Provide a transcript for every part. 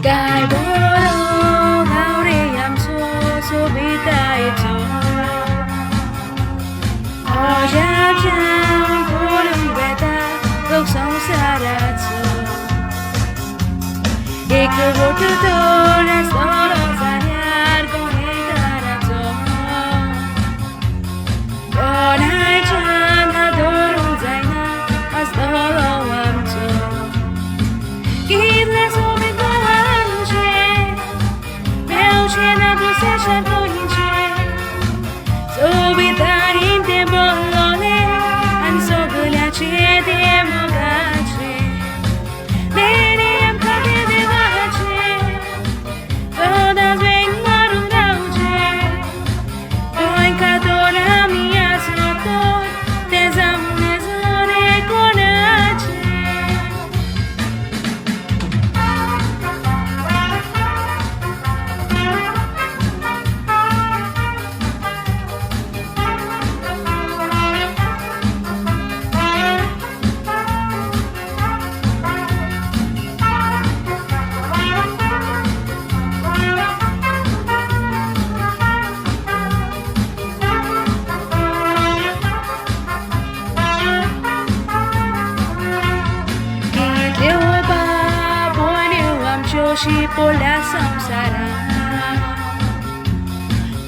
Sky borong auream so bita ito Ojam borong beta gok song saratso Ikut toras tolong sayar kong ikaratso Konai chana dorong zaina as tolong amso Kidla sobe Shena do se shato inche Sobi tarin te bolone An so gulya che te mogache Nene am kate de vache Todas ven marun gauche Doin katora mia sotor Te zamune zone konache Joshi pola samsara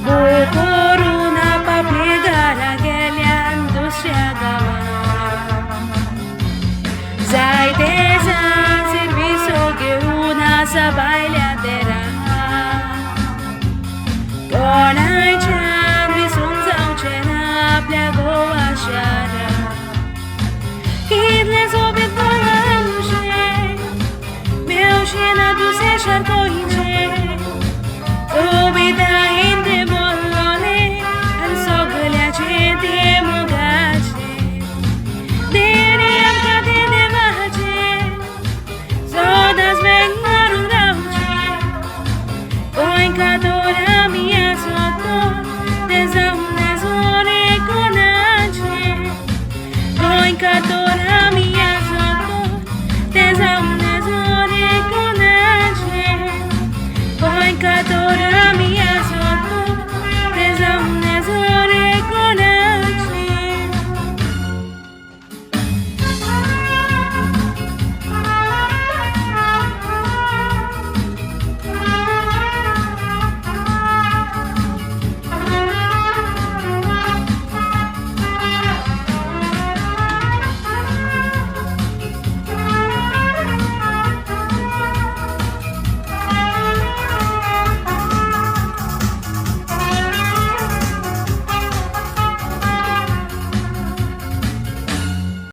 Bokoruna papegara gelian dusya gama Zaiteza serviso que una sabaila dera Konai chan visunza uchena plago ashara Kidles obit Shena do se sharto inche